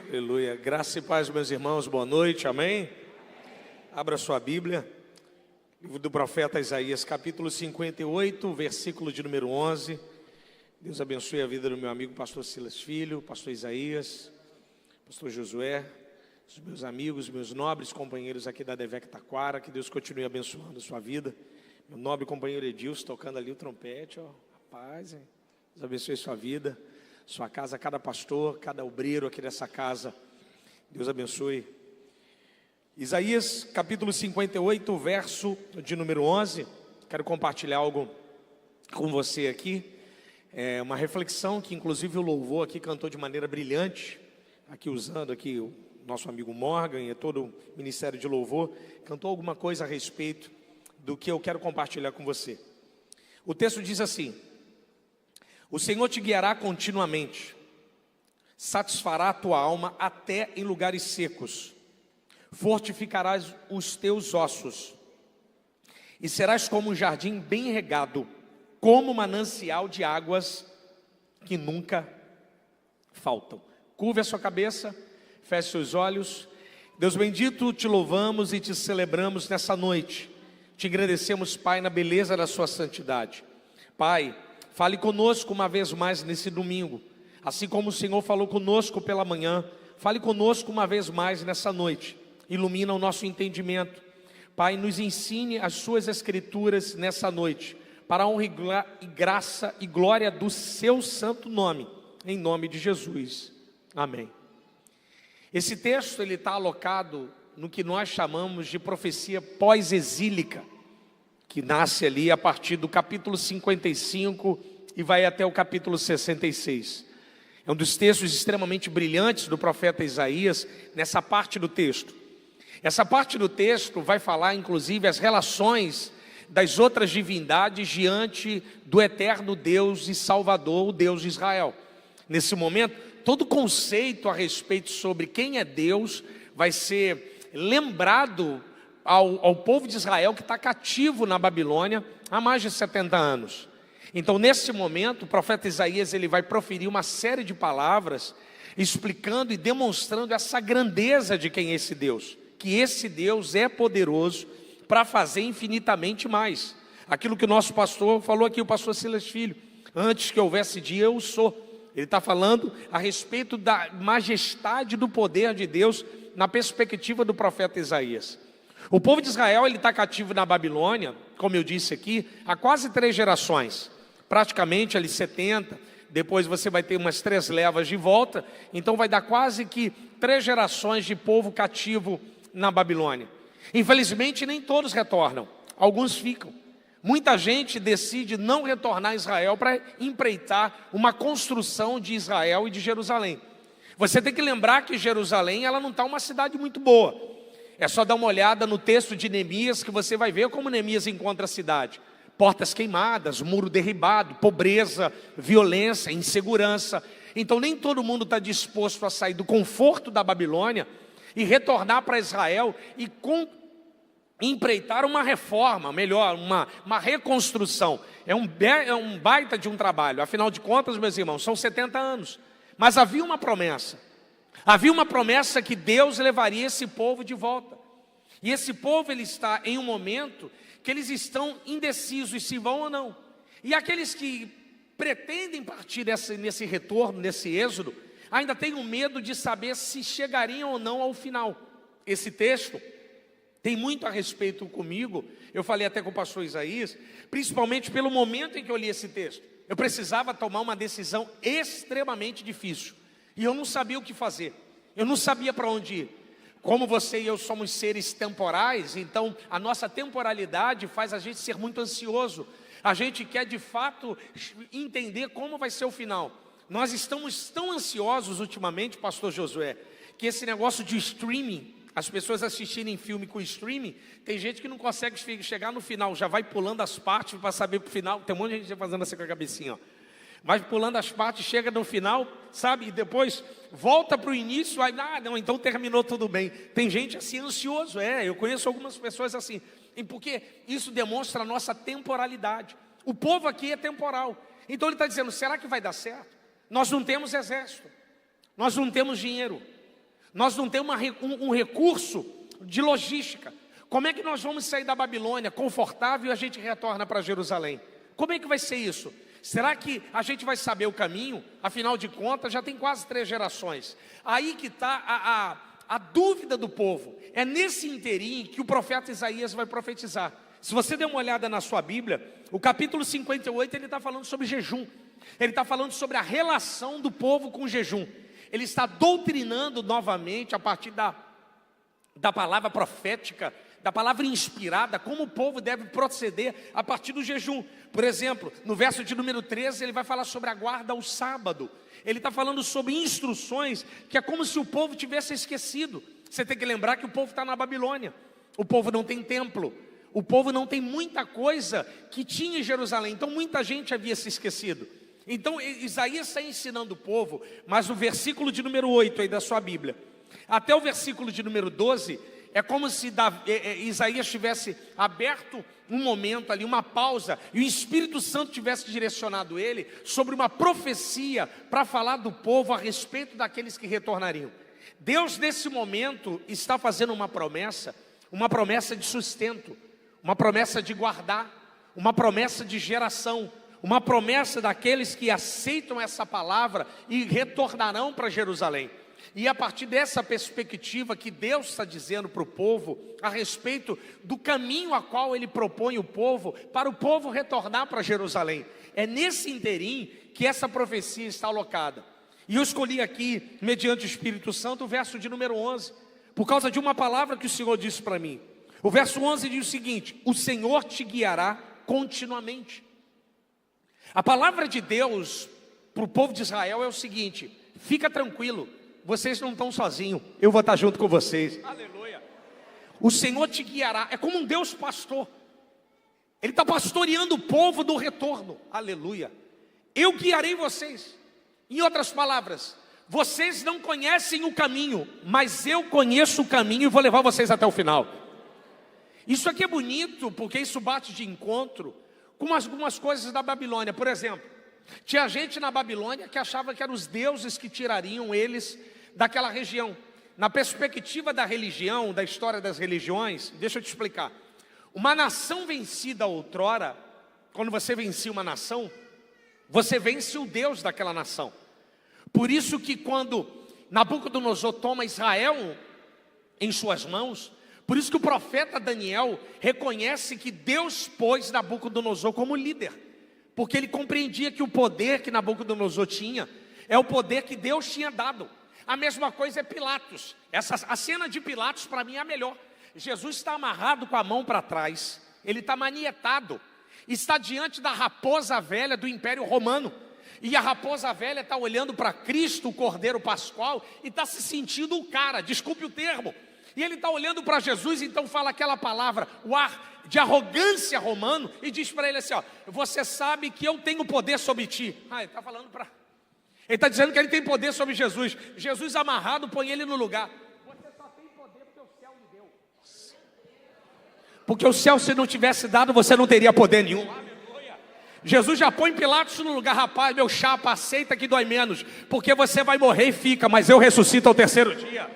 Aleluia. Graça e paz, meus irmãos, boa noite, amém? Abra sua Bíblia, livro do profeta Isaías, capítulo 58, versículo de número 11. Deus abençoe a vida do meu amigo pastor Silas Filho, pastor Isaías, pastor Josué, os meus amigos, meus nobres companheiros aqui da Devec Taquara. Que Deus continue abençoando a sua vida. Meu nobre companheiro Edilson tocando ali o trompete, ó, rapaz, hein? Deus abençoe a sua vida, sua casa, cada pastor, cada obreiro aqui dessa casa. Deus abençoe. Isaías capítulo 58, verso de número 11. Quero compartilhar algo com você aqui. É uma reflexão que inclusive o louvor aqui cantou de maneira brilhante. Aqui usando aqui o nosso amigo Morgan e todo o ministério de louvor. Cantou alguma coisa a respeito do que eu quero compartilhar com você. O texto diz assim: o Senhor te guiará continuamente, satisfará a tua alma até em lugares secos, fortificarás os teus ossos, e serás como um jardim bem regado, como um manancial de águas que nunca faltam. Curve a sua cabeça, feche seus olhos. Deus bendito, te louvamos e te celebramos nessa noite. Te agradecemos, Pai, na beleza da sua santidade. Pai, fale conosco uma vez mais nesse domingo, assim como o Senhor falou conosco pela manhã. Fale conosco uma vez mais nessa noite, ilumina o nosso entendimento. Pai, nos ensine as suas escrituras nessa noite, para a honra e graça e glória do seu santo nome, em nome de Jesus, amém. Esse texto ele está alocado no que nós chamamos de profecia pós-exílica, que nasce ali a partir do capítulo 55 e vai até o capítulo 66. É um dos textos extremamente brilhantes do profeta Isaías, nessa parte do texto. Essa parte do texto vai falar, inclusive, as relações das outras divindades diante do eterno Deus e Salvador, o Deus de Israel. Nesse momento, todo conceito a respeito sobre quem é Deus vai ser lembrado ao povo de Israel que está cativo na Babilônia há mais de 70 anos. Então, nesse momento, o profeta Isaías ele vai proferir uma série de palavras explicando e demonstrando essa grandeza de quem é esse Deus, que esse Deus é poderoso para fazer infinitamente mais. Aquilo que o nosso pastor falou aqui, o pastor Silas Filho: antes que houvesse dia, eu sou. Ele está falando a respeito da majestade do poder de Deus na perspectiva do profeta Isaías. O povo de Israel ele está cativo na Babilônia, como eu disse aqui, há quase 3 gerações. Praticamente ali 70, depois você vai ter umas 3 levas de volta. Então vai dar quase que 3 gerações de povo cativo na Babilônia. Infelizmente nem todos retornam, alguns ficam. Muita gente decide não retornar a Israel para empreitar uma construção de Israel e de Jerusalém. Você tem que lembrar que Jerusalém ela não está uma cidade muito boa. É só dar uma olhada no texto de Neemias que você vai ver como Neemias encontra a cidade. Portas queimadas, muro derribado, pobreza, violência, insegurança. Então nem todo mundo está disposto a sair do conforto da Babilônia e retornar para Israel e empreitar uma reforma, melhor, uma reconstrução. É um baita de um trabalho. Afinal de contas, meus irmãos, são 70 anos. Mas havia uma promessa. Havia uma promessa que Deus levaria esse povo de volta. E esse povo ele está em um momento que eles estão indecisos se vão ou não. E aqueles que pretendem partir nesse retorno, nesse êxodo, ainda têm um medo de saber se chegariam ou não ao final. Esse texto tem muito a respeito comigo. Eu falei até com o pastor Isaías, principalmente pelo momento em que eu li esse texto. Eu precisava tomar uma decisão extremamente difícil. E eu não sabia o que fazer. Eu não sabia para onde ir. Como você e eu somos seres temporais, então a nossa temporalidade faz a gente ser muito ansioso. A gente quer de fato entender como vai ser o final. Nós estamos tão ansiosos ultimamente, pastor Josué, que esse negócio de streaming, as pessoas assistirem filme com streaming, tem gente que não consegue chegar no final, já vai pulando as partes para saber para o final. Tem um monte de gente fazendo assim com a cabecinha, ó. Vai pulando as partes, chega no final, sabe? E depois volta para o início, aí, não, então terminou tudo bem. Tem gente assim ansioso, eu conheço algumas pessoas assim. E porque isso demonstra a nossa temporalidade. O povo aqui é temporal. Então ele está dizendo, será que vai dar certo? Nós não temos exército, nós não temos dinheiro, Nós não temos um recurso de logística. Como é que nós vamos sair da Babilônia confortável e a gente retorna para Jerusalém? Como é que vai ser isso? Será que a gente vai saber o caminho? Afinal de contas, já tem quase 3 gerações. Aí que está a dúvida do povo. É nesse interim que o profeta Isaías vai profetizar. Se você der uma olhada na sua Bíblia, o capítulo 58, ele está falando sobre jejum. Ele está falando sobre a relação do povo com o jejum. Ele está doutrinando novamente, a partir da palavra profética, da palavra inspirada, como o povo deve proceder a partir do jejum. Por exemplo, no verso de número 13, ele vai falar sobre a guarda ao sábado. Ele está falando sobre instruções que é como se o povo tivesse esquecido. Você tem que lembrar que o povo está na Babilônia. O povo não tem templo. O povo não tem muita coisa que tinha em Jerusalém. Então muita gente havia se esquecido. Então Isaías está ensinando o povo, mas o versículo de número 8 aí da sua Bíblia, até o versículo de número 12, é como se Isaías tivesse aberto um momento ali, uma pausa, e o Espírito Santo tivesse direcionado ele sobre uma profecia para falar do povo a respeito daqueles que retornariam. Deus nesse momento está fazendo uma promessa de sustento, uma promessa de guardar, uma promessa de geração, uma promessa daqueles que aceitam essa palavra e retornarão para Jerusalém. E a partir dessa perspectiva que Deus está dizendo para o povo, a respeito do caminho a qual Ele propõe o povo, para o povo retornar para Jerusalém. É nesse interim que essa profecia está alocada. E eu escolhi aqui, mediante o Espírito Santo, o verso de número 11, por causa de uma palavra que o Senhor disse para mim. O verso 11 diz o seguinte: o Senhor te guiará continuamente. A palavra de Deus para o povo de Israel é o seguinte: fica tranquilo, vocês não estão sozinhos, eu vou estar junto com vocês. Aleluia. O Senhor te guiará. É como um Deus pastor. Ele está pastoreando o povo do retorno. Aleluia. Eu guiarei vocês. Em outras palavras, vocês não conhecem o caminho, mas eu conheço o caminho e vou levar vocês até o final. Isso aqui é bonito, porque isso bate de encontro com algumas coisas da Babilônia. Por exemplo, tinha gente na Babilônia que achava que eram os deuses que tirariam eles daquela região. Na perspectiva da religião, da história das religiões, deixa eu te explicar. Uma nação vencida outrora, quando você vencia uma nação, você vence o Deus daquela nação. Por isso que quando Nabucodonosor toma Israel em suas mãos, por isso que o profeta Daniel reconhece que Deus pôs Nabucodonosor como líder, porque ele compreendia que o poder que Nabucodonosor tinha é o poder que Deus tinha dado. A mesma coisa é Pilatos. A cena de Pilatos para mim é a melhor. Jesus está amarrado com a mão para trás, ele está manietado, está diante da raposa velha do Império Romano, e a raposa velha está olhando para Cristo, o Cordeiro Pascual, e está se sentindo o cara, desculpe o termo, e ele está olhando para Jesus, então fala aquela palavra, o ar de arrogância romano, e diz para ele assim, ó: você sabe que eu tenho poder sobre ti. Ele está falando para... Ele está dizendo que ele tem poder sobre Jesus. Jesus amarrado põe ele no lugar. Você só tem poder porque o céu lhe deu. Porque o céu, se não tivesse dado, você não teria poder nenhum. Aleluia. Jesus já põe Pilatos no lugar. Rapaz, meu chapa, aceita que dói menos, porque você vai morrer e fica, mas eu ressuscito ao terceiro dia.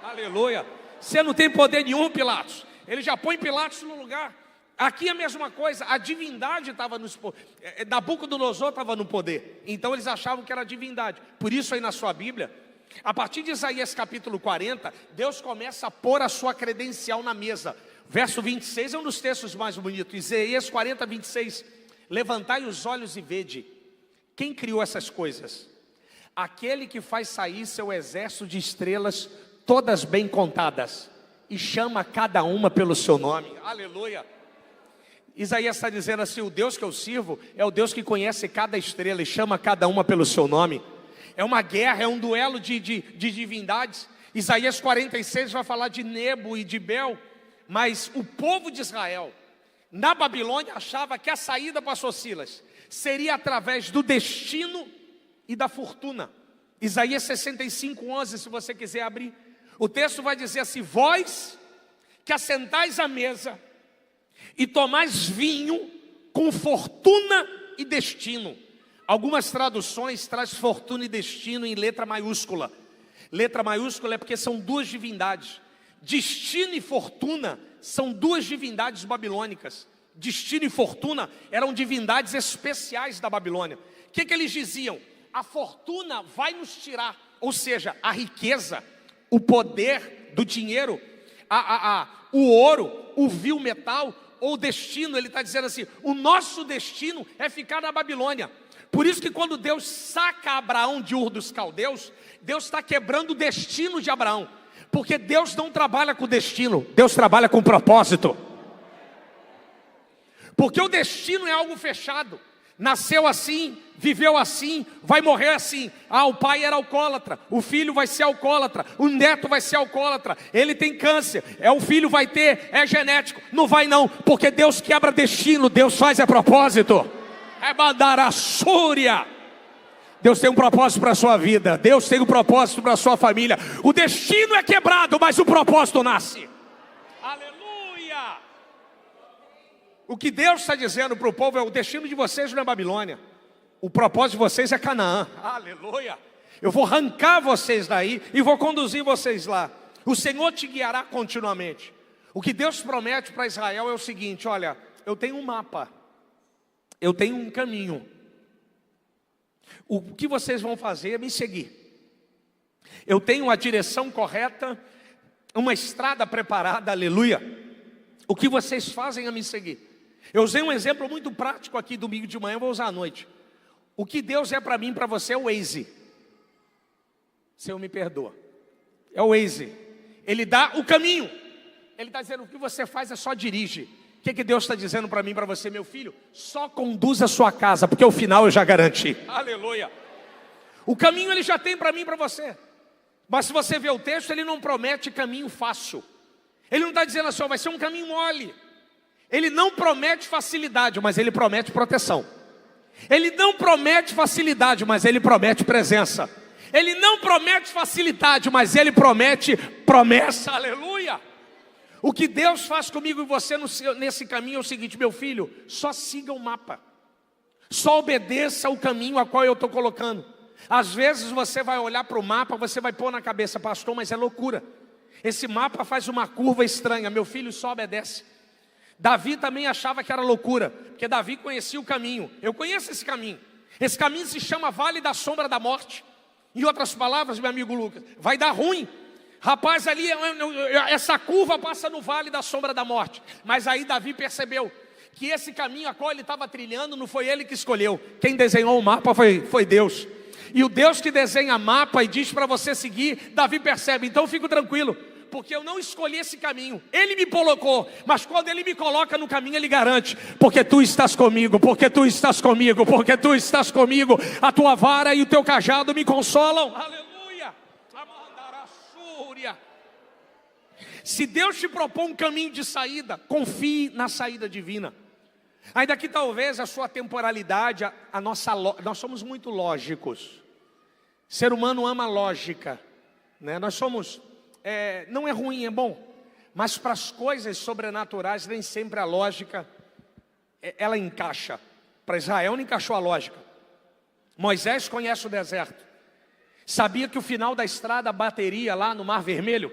Aleluia. Você não tem poder nenhum, Pilatos. Ele já põe Pilatos no lugar. Aqui a mesma coisa, a divindade estava no Nabucodonosor estava no poder, então eles achavam que era divindade. Por isso aí na sua Bíblia, a partir de Isaías capítulo 40, Deus começa a pôr a sua credencial na mesa. Verso 26 é um dos textos mais bonitos. Isaías 40, 26. Levantai os olhos e vede, quem criou essas coisas? Aquele que faz sair seu exército de estrelas, todas bem contadas, e chama cada uma pelo seu nome. Aleluia. Isaías está dizendo assim: o Deus que eu sirvo é o Deus que conhece cada estrela e chama cada uma pelo seu nome. É uma guerra, é um duelo de divindades. Isaías 46 vai falar de Nebo e de Bel. Mas o povo de Israel, na Babilônia, achava que a saída, pastor Silas, seria através do destino e da fortuna. Isaías 65, 11, se você quiser abrir. O texto vai dizer assim: vós que assentais à mesa e tomais vinho com fortuna e destino. Algumas traduções traz fortuna e destino em letra maiúscula. Letra maiúscula é porque são duas divindades. Destino e fortuna são duas divindades babilônicas. Destino e fortuna eram divindades especiais da Babilônia. O que eles diziam? A fortuna vai nos tirar, ou seja, a riqueza, o poder do dinheiro, o ouro, o vil metal, ou o destino. Ele está dizendo assim, o nosso destino é ficar na Babilônia. Por isso que quando Deus saca Abraão de Ur dos Caldeus, Deus está quebrando o destino de Abraão. Porque Deus não trabalha com destino, Deus trabalha com propósito. Porque o destino é algo fechado. Nasceu assim, viveu assim, vai morrer assim. O pai era alcoólatra, o filho vai ser alcoólatra, o neto vai ser alcoólatra, ele tem câncer, o filho vai ter, é genético. Não vai não, porque Deus quebra destino, Deus faz propósito. É mandar a súria. Deus tem um propósito para a sua vida, Deus tem um propósito para a sua família. O destino é quebrado, mas o propósito nasce. Aleluia! O que Deus está dizendo para o povo é: o destino de vocês não é Babilônia, o propósito de vocês é Canaã. Aleluia! Eu vou arrancar vocês daí e vou conduzir vocês lá. O Senhor te guiará continuamente. O que Deus promete para Israel é o seguinte: olha, eu tenho um mapa, eu tenho um caminho. O que vocês vão fazer é me seguir. Eu tenho a direção correta, uma estrada preparada, aleluia. O que vocês fazem é me seguir. Eu usei um exemplo muito prático aqui domingo de manhã, eu vou usar à noite. O que Deus é para mim e para você é o Waze. Senhor, me perdoa. É o Waze. Ele dá o caminho. Ele está dizendo: o que você faz é só dirige. O que Deus está dizendo para mim e para você? Meu filho, só conduza a sua casa, porque o final eu já garanti. Aleluia. O caminho ele já tem para mim e para você. Mas se você ver o texto, ele não promete caminho fácil. Ele não está dizendo assim, vai ser um caminho mole. Ele não promete facilidade, mas ele promete proteção. Ele não promete facilidade, mas ele promete presença. Ele não promete facilidade, mas ele promete promessa. Aleluia. O que Deus faz comigo e você nesse caminho é o seguinte: meu filho, só siga o mapa, só obedeça o caminho a qual eu estou colocando. Às vezes você vai olhar para o mapa, você vai pôr na cabeça: pastor, mas é loucura, esse mapa faz uma curva estranha. Meu filho, só obedece. Davi também achava que era loucura, porque Davi conhecia o caminho. Eu conheço esse caminho. Esse caminho se chama Vale da Sombra da Morte. Em outras palavras, meu amigo Lucas, vai dar ruim. Rapaz, ali essa curva passa no Vale da Sombra da Morte. Mas aí Davi percebeu que esse caminho a qual ele estava trilhando não foi ele que escolheu. Quem desenhou o mapa foi Deus. E o Deus que desenha mapa e diz para você seguir, Davi percebe: então fico tranquilo, porque eu não escolhi esse caminho, ele me colocou. Mas quando ele me coloca no caminho, ele garante: porque tu estás comigo, porque tu estás comigo, porque tu estás comigo. A tua vara e o teu cajado me consolam. Aleluia. Se Deus te propõe um caminho de saída, confie na saída divina. Ainda que talvez a sua temporalidade, nós somos muito lógicos. O ser humano ama lógica, né? Nós somos, não é ruim, é bom. Mas para as coisas sobrenaturais, nem sempre a lógica, ela encaixa. Para Israel não encaixou a lógica. Moisés conhece o deserto. Sabia que o final da estrada bateria lá no Mar Vermelho.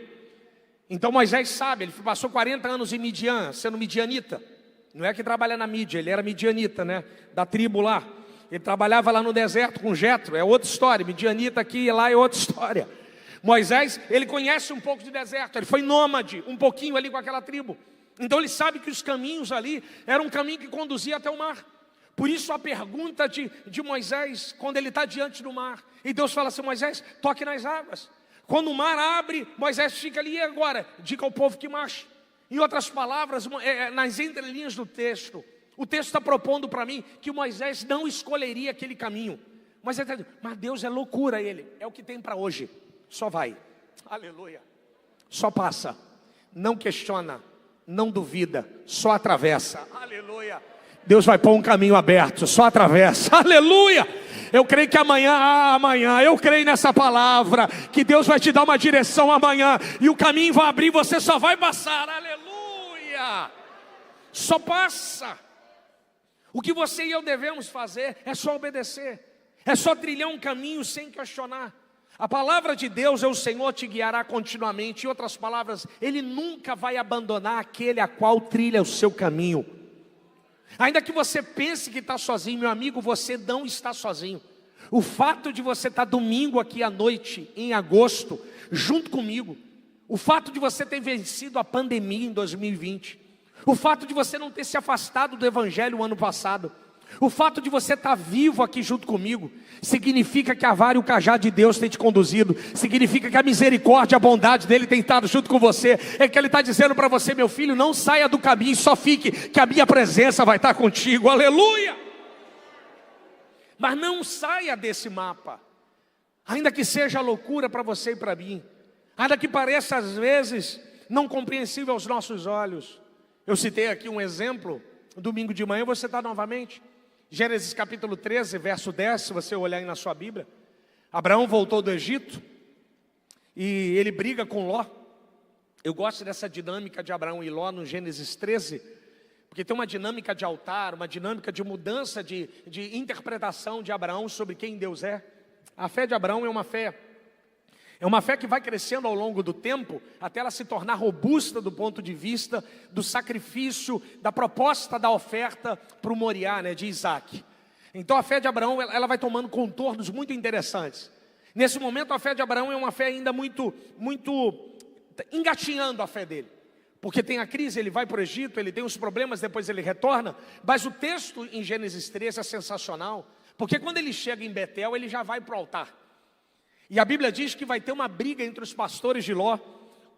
Então Moisés sabe, ele passou 40 anos em Midian, sendo midianita. Não é que trabalha na mídia, ele era midianita, né? Da tribo lá. Ele trabalhava lá no deserto com Jetro, é outra história. Midianita aqui e lá é outra história. Moisés, ele conhece um pouco de deserto, ele foi nômade um pouquinho ali com aquela tribo. Então ele sabe que os caminhos ali eram um caminho que conduzia até o mar. Por isso a pergunta de Moisés, quando ele está diante do mar, e Deus fala assim: Moisés, toque nas águas. Quando o mar abre, Moisés fica ali: e agora? Diga ao povo que marche. Em outras palavras, nas entrelinhas do texto, o texto está propondo para mim que Moisés não escolheria aquele caminho. Mas Deus é loucura, ele é o que tem para hoje. Só vai, aleluia. Só passa, não questiona, não duvida, só atravessa, aleluia. Deus vai pôr um caminho aberto, só atravessa, aleluia. Eu creio que amanhã, eu creio nessa palavra, que Deus vai te dar uma direção amanhã, e o caminho vai abrir, você só vai passar, aleluia. Só passa. O que você e eu devemos fazer é só obedecer, é só trilhar um caminho sem questionar. A palavra de Deus é: o Senhor te guiará continuamente. Em outras palavras, Ele nunca vai abandonar aquele a qual trilha o seu caminho. Ainda que você pense que está sozinho, meu amigo, você não está sozinho. O fato de você estar domingo aqui à noite, em agosto, junto comigo, o fato de você ter vencido a pandemia em 2020, o fato de você não ter se afastado do Evangelho o ano passado, o fato de você estar vivo aqui junto comigo, significa que a vara e o cajado de Deus tem te conduzido, significa que a misericórdia, a bondade dele tem estado junto com você. É que ele está dizendo para você: meu filho, não saia do caminho, só fique, que a minha presença vai estar contigo, aleluia. Mas não saia desse mapa, ainda que seja loucura para você e para mim, ainda que pareça às vezes não compreensível aos nossos olhos. Eu citei aqui um exemplo, domingo de manhã, você está novamente, Gênesis capítulo 13, verso 10, se você olhar aí na sua Bíblia. Abraão voltou do Egito e ele briga com Ló. Eu gosto dessa dinâmica de Abraão e Ló no Gênesis 13, porque tem uma dinâmica de altar, uma dinâmica de mudança de interpretação de Abraão sobre quem Deus é. A fé de Abraão é uma fé que vai crescendo ao longo do tempo, até ela se tornar robusta do ponto de vista do sacrifício, da proposta da oferta para o Moriá, de Isaac. Então a fé de Abraão, ela vai tomando contornos muito interessantes. Nesse momento a fé de Abraão é uma fé ainda muito engatinhando a fé dele. Porque tem a crise, ele vai para o Egito, ele tem os problemas, depois ele retorna. Mas o texto em Gênesis 13 é sensacional, porque quando ele chega em Betel, ele já vai para o altar. E a Bíblia diz que vai ter uma briga entre os pastores de Ló,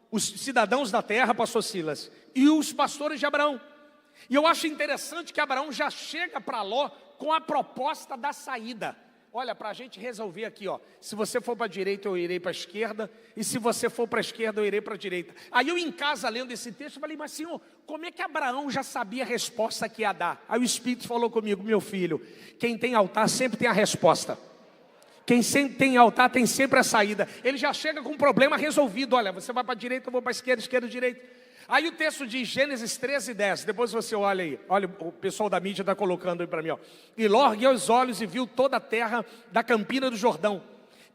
os cidadãos da terra, pastor Silas, e os pastores de Abraão. E eu acho interessante que Abraão já chega para Ló com a proposta da saída. Olha, para a gente resolver aqui, se você for para a direita, eu irei para a esquerda, e se você for para a esquerda, eu irei para a direita. Aí eu em casa, lendo esse texto, falei: mas Senhor, como é que Abraão já sabia a resposta que ia dar? Aí o Espírito falou comigo: meu filho, quem tem altar sempre tem a resposta. Quem sempre tem altar tem sempre a saída. Ele já chega com um problema resolvido. Olha, você vai para a direita, eu vou para a esquerda, esquerda, direita. Aí o texto diz, Gênesis 13, 10. Depois você olha aí. Olha, o pessoal da mídia está colocando aí para mim. E Ló ergueu os olhos e viu toda a terra da campina do Jordão,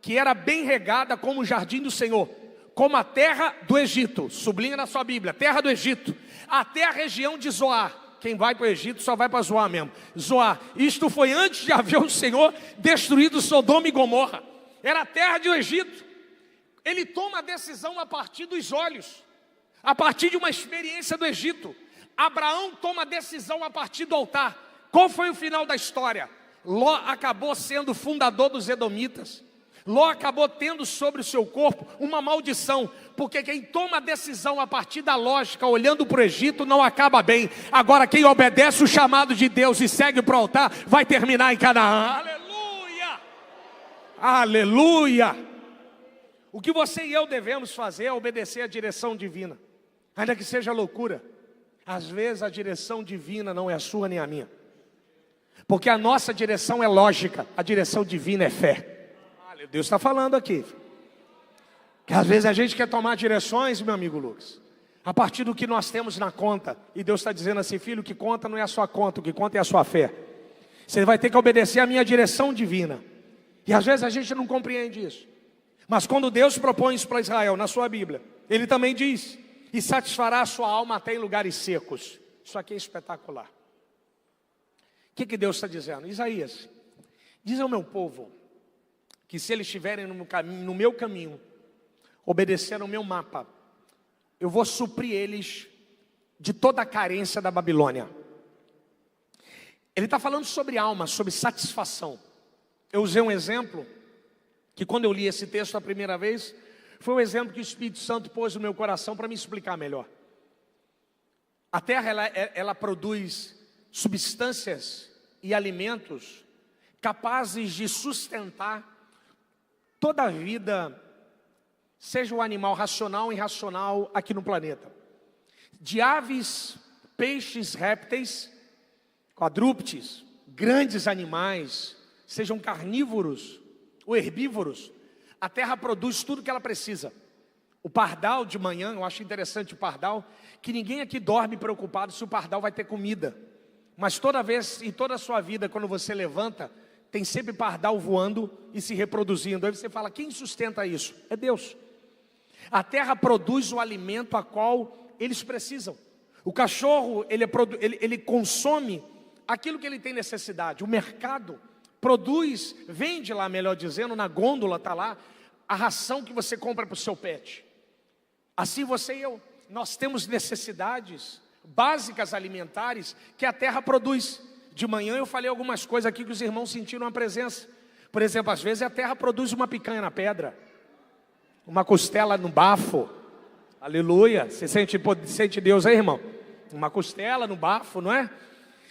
que era bem regada como o jardim do Senhor, como a terra do Egito. Sublinha na sua Bíblia, terra do Egito. Até a região de Zoar. Quem vai para o Egito só vai para Zoar mesmo. Zoar. Isto foi antes de haver o Senhor destruído Sodoma e Gomorra. Era a terra do Egito. Ele toma a decisão a partir dos olhos, a partir de uma experiência do Egito. Abraão toma a decisão a partir do altar. Qual foi o final da história? Ló acabou sendo fundador dos Edomitas. Ló acabou tendo sobre o seu corpo uma maldição, porque quem toma a decisão a partir da lógica, olhando para o Egito, não acaba bem. Agora quem obedece o chamado de Deus e segue para o altar, vai terminar em Canaã. Aleluia! Aleluia! O que você e eu devemos fazer é obedecer a direção divina, ainda que seja loucura. Às vezes a direção divina não é a sua nem a minha, porque a nossa direção é lógica, a direção divina é fé. Deus está falando aqui, que às vezes a gente quer tomar direções, meu amigo Lucas, a partir do que nós temos na conta. E Deus está dizendo assim: filho, o que conta não é a sua conta, o que conta é a sua fé. Você vai ter que obedecer a minha direção divina. E às vezes a gente não compreende isso. Mas quando Deus propõe isso para Israel, na sua Bíblia, Ele também diz: e satisfará a sua alma até em lugares secos. Isso aqui é espetacular. O que Deus está dizendo? Isaías, diz ao meu povo que se eles estiverem no meu caminho, obedecer ao meu mapa, eu vou suprir eles de toda a carência da Babilônia. Ele está falando sobre alma, sobre satisfação. Eu usei um exemplo, que quando eu li esse texto a primeira vez, foi um exemplo que o Espírito Santo pôs no meu coração para me explicar melhor. A terra, ela produz substâncias e alimentos capazes de sustentar toda a vida, seja o animal racional ou irracional aqui no planeta. De aves, peixes, répteis, quadrúpedes, grandes animais, sejam carnívoros ou herbívoros, a terra produz tudo que ela precisa. O pardal de manhã, eu acho interessante o pardal, que ninguém aqui dorme preocupado se o pardal vai ter comida. Mas toda vez, em toda a sua vida, quando você levanta, tem sempre pardal voando e se reproduzindo. Aí você fala, quem sustenta isso? É Deus. A terra produz o alimento a qual eles precisam. O cachorro, ele consome aquilo que ele tem necessidade. O mercado produz, vende lá, melhor dizendo, na gôndola está lá, a ração que você compra para o seu pet. Assim você e eu, nós temos necessidades básicas alimentares que a terra produz. De manhã eu falei algumas coisas aqui que os irmãos sentiram a presença. Por exemplo, às vezes a terra produz uma picanha na pedra, uma costela no bafo. Aleluia, você sente Deus aí, irmão? Uma costela no bafo, não é?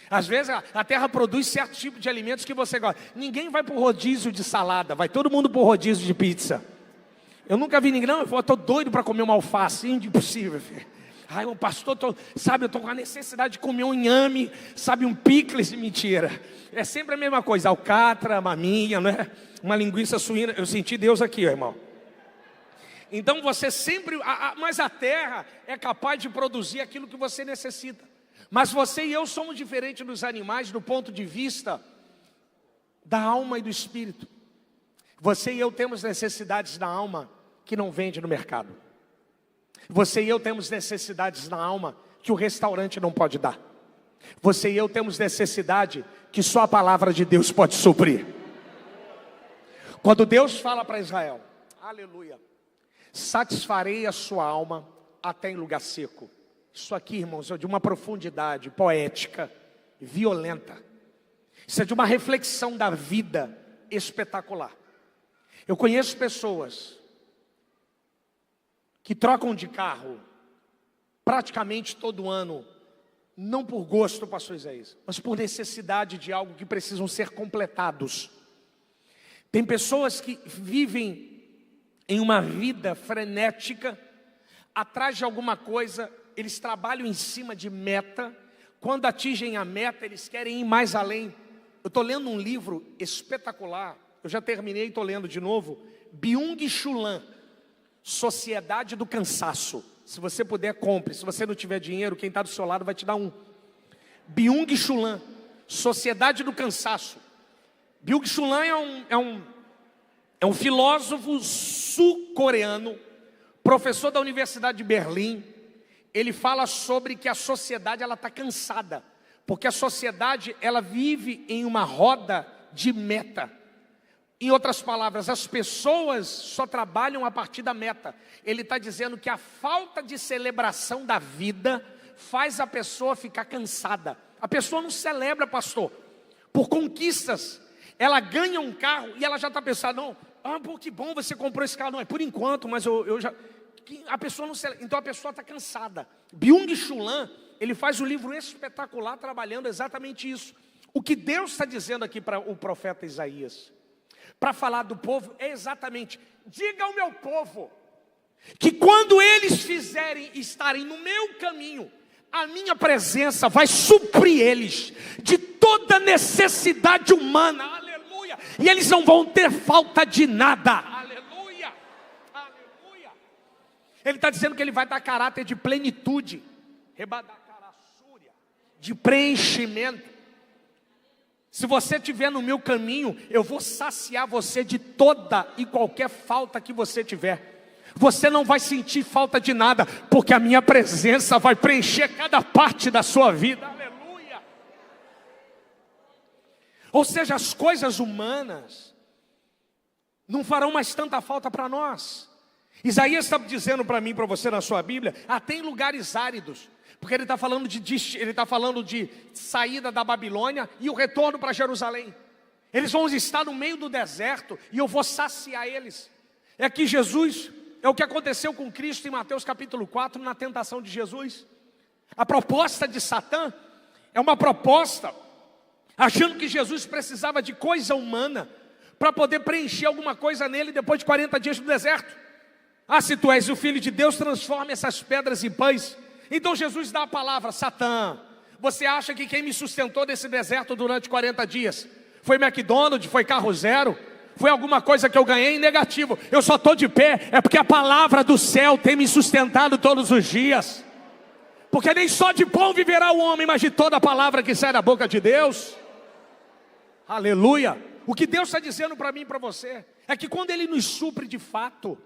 Às vezes a terra produz certo tipo de alimentos que você gosta. Ninguém vai para o rodízio de salada, vai todo mundo para o rodízio de pizza. Eu nunca vi ninguém, não, eu estou doido para comer uma alface, impossível, filho. Ai, o pastor, eu estou com a necessidade de comer um inhame, sabe, um picles, mentira. É sempre a mesma coisa, alcatra, maminha, né? Uma linguiça suína. Eu senti Deus aqui, irmão. Então você sempre, mas a terra é capaz de produzir aquilo que você necessita. Mas você e eu somos diferentes dos animais do ponto de vista da alma e do espírito. Você e eu temos necessidades na alma que não vende no mercado. Você e eu temos necessidades na alma que o restaurante não pode dar. Você e eu temos necessidade que só a palavra de Deus pode suprir. Quando Deus fala para Israel, aleluia, satisfarei a sua alma até em lugar seco. Isso aqui, irmãos, é de uma profundidade poética, violenta. Isso é de uma reflexão da vida espetacular. Eu conheço pessoas que trocam de carro praticamente todo ano, não por gosto, pastor Isaías, mas por necessidade de algo que precisam ser completados. Tem pessoas que vivem em uma vida frenética, atrás de alguma coisa, eles trabalham em cima de meta. Quando atingem a meta, eles querem ir mais além. Eu estou lendo um livro espetacular, eu já terminei e estou lendo de novo, Byung-Chul Han, Sociedade do Cansaço. Se você puder, compre. Se você não tiver dinheiro, quem está do seu lado vai te dar um. Byung-Chul Han, Sociedade do Cansaço. Byung-Chul Han é um filósofo sul-coreano, professor da Universidade de Berlim. Ele fala sobre que a sociedade ela está cansada, porque a sociedade ela vive em uma roda de meta. Em outras palavras, as pessoas só trabalham a partir da meta. Ele está dizendo que a falta de celebração da vida faz a pessoa ficar cansada. A pessoa não celebra, pastor, por conquistas. Ela ganha um carro e ela já está pensando, não, pô, que bom você comprou esse carro. Não, é por enquanto, mas eu já... A pessoa não celebra. Então a pessoa está cansada. Byung-Chul Han, ele faz um livro espetacular trabalhando exatamente isso. O que Deus está dizendo aqui para o profeta Isaías, para falar do povo, é exatamente: diga ao meu povo que quando eles estarem no meu caminho, a minha presença vai suprir eles de toda necessidade humana, aleluia, e eles não vão ter falta de nada, aleluia, aleluia. Ele está dizendo que ele vai dar caráter de plenitude, de preenchimento. Se você estiver no meu caminho, eu vou saciar você de toda e qualquer falta que você tiver. Você não vai sentir falta de nada, porque a minha presença vai preencher cada parte da sua vida. Aleluia! Ou seja, as coisas humanas não farão mais tanta falta para nós. Isaías está dizendo para mim e para você na sua Bíblia, até em lugares áridos. Porque ele está falando de saída da Babilônia e o retorno para Jerusalém. Eles vão estar no meio do deserto e eu vou saciar eles. É que Jesus, é o que aconteceu com Cristo em Mateus capítulo 4, na tentação de Jesus. A proposta de Satã é uma proposta achando que Jesus precisava de coisa humana para poder preencher alguma coisa nele depois de 40 dias no deserto. Se tu és o Filho de Deus, transforme essas pedras em pães. Então Jesus dá a palavra: Satã, você acha que quem me sustentou nesse deserto durante 40 dias foi McDonald's, foi carro zero, foi alguma coisa que eu ganhei? Negativo, eu só estou de pé, é porque a palavra do céu tem me sustentado todos os dias. Porque nem só de pão viverá o homem, mas de toda a palavra que sai da boca de Deus. Aleluia. O que Deus está dizendo para mim e para você é que quando Ele nos supre de fato,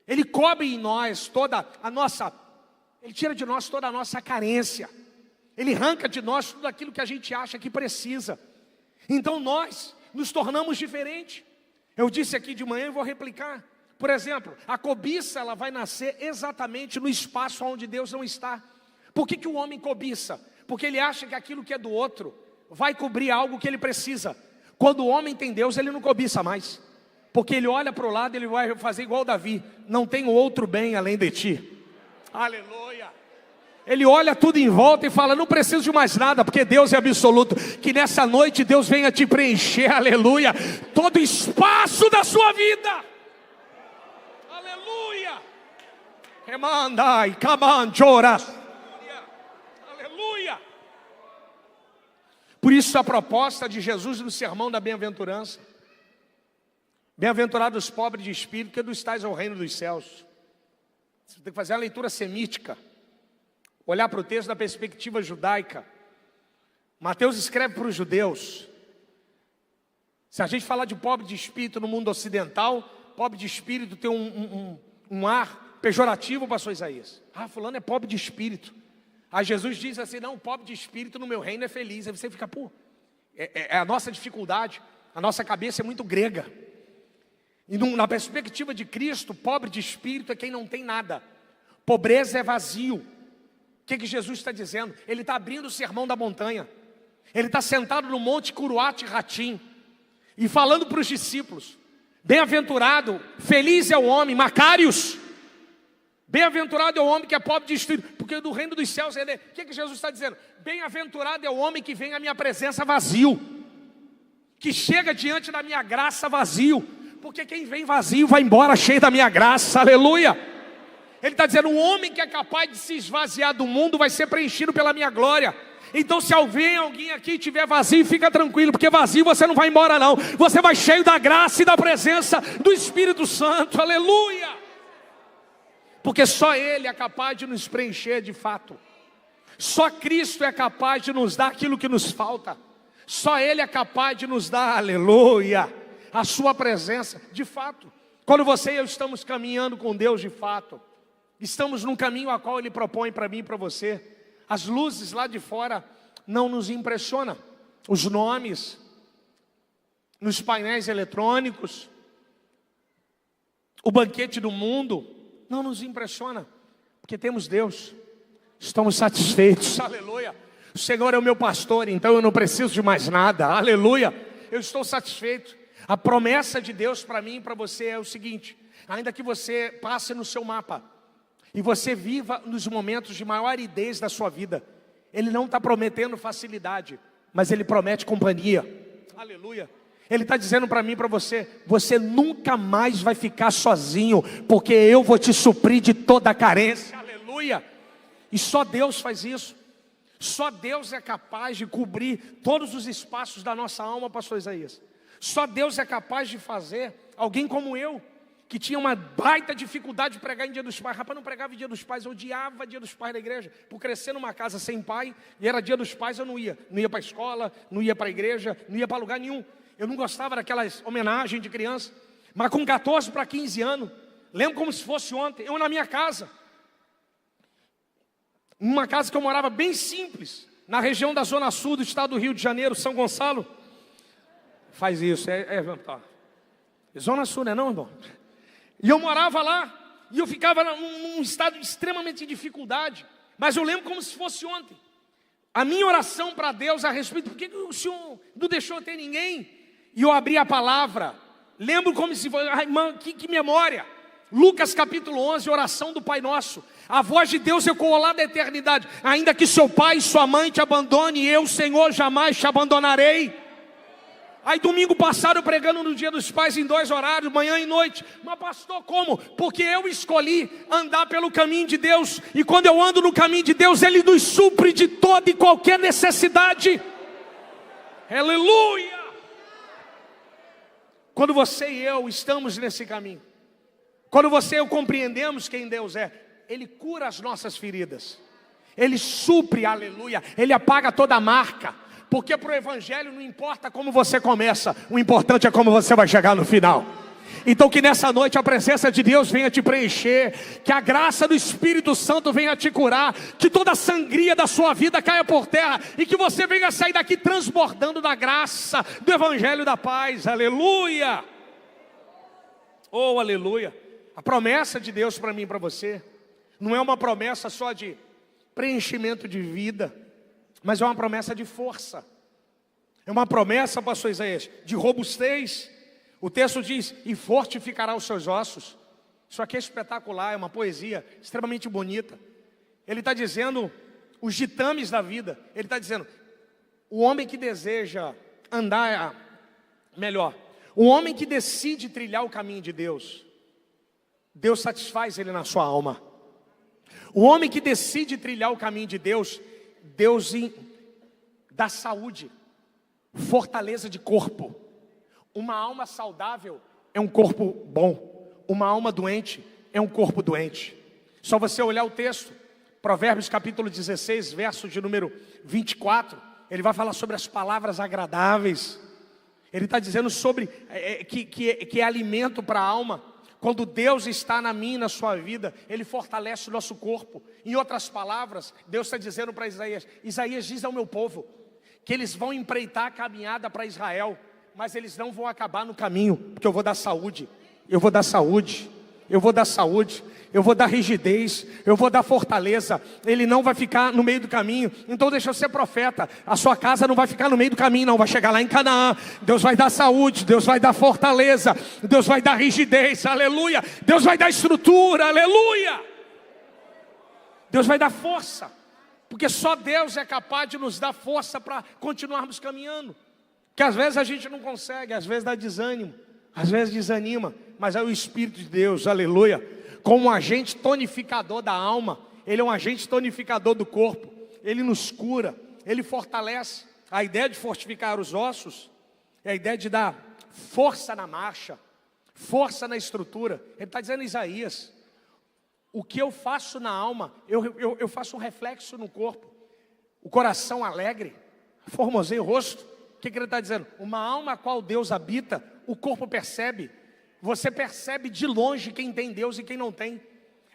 Ele cobre em nós Ele tira de nós toda a nossa carência. Ele arranca de nós tudo aquilo que a gente acha que precisa. Então nós nos tornamos diferentes. Eu disse aqui de manhã e vou replicar. Por exemplo, a cobiça ela vai nascer exatamente no espaço onde Deus não está. Por que o homem cobiça? Porque ele acha que aquilo que é do outro vai cobrir algo que ele precisa. Quando o homem tem Deus, ele não cobiça mais. Porque ele olha para o lado e ele vai fazer igual Davi. Não tenho outro bem além de ti. Aleluia. Ele olha tudo em volta e fala, não preciso de mais nada, porque Deus é absoluto. Que nessa noite Deus venha te preencher, aleluia, todo espaço da sua vida. Aleluia. Remandai, camanchoras. Aleluia. Por isso a proposta de Jesus no sermão da bem-aventurança. Bem-aventurados os pobres de espírito, que dos tais é o reino dos céus. Você tem que fazer a leitura semítica. Olhar para o texto da perspectiva judaica. Mateus escreve para os judeus. Se a gente falar de pobre de espírito no mundo ocidental, pobre de espírito tem um ar pejorativo, pastor Isaías. Fulano é pobre de espírito. Aí Jesus diz assim, não, pobre de espírito no meu reino é feliz. Aí você fica, é a nossa dificuldade. A nossa cabeça é muito grega. E na perspectiva de Cristo, pobre de espírito é quem não tem nada. Pobreza é vazio. O que Jesus está dizendo? Ele está abrindo o sermão da montanha. Ele está sentado no monte Curuate Ratim e falando para os discípulos, bem-aventurado, feliz é o homem, Macários, bem-aventurado é o homem que é pobre de espírito, porque do reino dos céus, o que Jesus está dizendo? Bem-aventurado é o homem que vem à minha presença vazio, que chega diante da minha graça vazio, porque quem vem vazio vai embora cheio da minha graça, aleluia. Ele está dizendo, um homem que é capaz de se esvaziar do mundo vai ser preenchido pela minha glória. Então se alguém aqui estiver vazio, fica tranquilo, porque vazio você não vai embora não. Você vai cheio da graça e da presença do Espírito Santo, aleluia. Porque só Ele é capaz de nos preencher de fato. Só Cristo é capaz de nos dar aquilo que nos falta. Só Ele é capaz de nos dar, aleluia, a sua presença de fato. Quando você e eu estamos caminhando com Deus de fato, estamos num caminho a qual Ele propõe para mim e para você. As luzes lá de fora não nos impressionam. Os nomes nos painéis eletrônicos, o banquete do mundo, não nos impressiona. Porque temos Deus. Estamos satisfeitos, aleluia. O Senhor é o meu pastor, então eu não preciso de mais nada, aleluia. Eu estou satisfeito. A promessa de Deus para mim e para você é o seguinte: ainda que você passe no seu mapa e você viva nos momentos de maior aridez da sua vida, Ele não está prometendo facilidade, mas Ele promete companhia, aleluia. Ele está dizendo para mim e para você, você nunca mais vai ficar sozinho, porque eu vou te suprir de toda a carência, aleluia. E só Deus faz isso. Só Deus é capaz de cobrir todos os espaços da nossa alma, pastor Isaías. Só Deus é capaz de fazer alguém como eu, que tinha uma baita dificuldade de pregar em Dia dos Pais. Rapaz, não pregava em Dia dos Pais, eu odiava Dia dos Pais da igreja. Por crescer numa casa sem pai, e era Dia dos Pais, eu não ia. Não ia para a escola, não ia para a igreja, não ia para lugar nenhum. Eu não gostava daquelas homenagens de criança. Mas com 14 para 15 anos, lembro como se fosse ontem, eu na minha casa. Uma casa que eu morava bem simples, na região da Zona Sul do estado do Rio de Janeiro, São Gonçalo. Faz isso, tá. Zona Sul, não é não, irmão? E eu morava lá, e eu ficava num estado extremamente de dificuldade. Mas eu lembro como se fosse ontem. A minha oração para Deus a respeito, por que o Senhor não deixou ter ninguém? E eu abri a palavra, lembro como se fosse, irmã, que memória. Lucas capítulo 11, oração do Pai Nosso. A voz de Deus ecoou lá da eternidade. Ainda que seu pai e sua mãe te abandone, eu, Senhor, jamais te abandonarei. Aí domingo passado, pregando no Dia dos Pais em 2 horários, manhã e noite. Mas pastor, como? Porque eu escolhi andar pelo caminho de Deus. E quando eu ando no caminho de Deus, Ele nos supre de toda e qualquer necessidade. Aleluia! Quando você e eu estamos nesse caminho, quando você e eu compreendemos quem Deus é, Ele cura as nossas feridas. Ele supre, aleluia. Ele apaga toda a marca. Porque para o evangelho não importa como você começa, o importante é como você vai chegar no final. Então que nessa noite a presença de Deus venha te preencher, que a graça do Espírito Santo venha te curar, que toda a sangria da sua vida caia por terra, e que você venha sair daqui transbordando da graça do evangelho da paz. Aleluia! Oh, aleluia! A promessa de Deus para mim e para você não é uma promessa só de preenchimento de vida, mas é uma promessa de força. É uma promessa, pastor Isaías, de robustez. O texto diz, e fortificará os seus ossos. Isso aqui é espetacular, é uma poesia extremamente bonita. Ele está dizendo os ditames da vida. Ele está dizendo, o homem que deseja andar melhor, o homem que decide trilhar o caminho de Deus, Deus satisfaz ele na sua alma. O homem que decide trilhar o caminho de Deus, Deus dá saúde, fortaleza de corpo. Uma alma saudável é um corpo bom. Uma alma doente é um corpo doente. Só você olhar o texto, Provérbios capítulo 16, verso de número 24. Ele vai falar sobre as palavras agradáveis. Ele está dizendo sobre que é alimento para a alma. Quando Deus está na minha e na sua vida, Ele fortalece o nosso corpo. Em outras palavras, Deus está dizendo para Isaías, Isaías diz ao meu povo, que eles vão empreitar a caminhada para Israel, mas eles não vão acabar no caminho, porque eu vou dar saúde, eu vou dar saúde, eu vou dar saúde, eu vou dar rigidez, eu vou dar fortaleza. Ele não vai ficar no meio do caminho. Então deixa eu ser profeta, a sua casa não vai ficar no meio do caminho, não, vai chegar lá em Canaã. Deus vai dar saúde, Deus vai dar fortaleza, Deus vai dar rigidez, aleluia. Deus vai dar estrutura, aleluia. Deus vai dar força, porque só Deus é capaz de nos dar força para continuarmos caminhando. Que às vezes a gente não consegue, às vezes dá desânimo, às vezes desanima, mas é o Espírito de Deus, aleluia, como um agente tonificador da alma. Ele é um agente tonificador do corpo, ele nos cura, ele fortalece. A ideia de fortificar os ossos é a ideia de dar força na marcha, força na estrutura. Ele está dizendo, Isaías, o que eu faço na alma, eu faço um reflexo no corpo. O coração alegre, formoseia o rosto. O que ele está dizendo? Uma alma a qual Deus habita, o corpo percebe. Você percebe de longe quem tem Deus e quem não tem.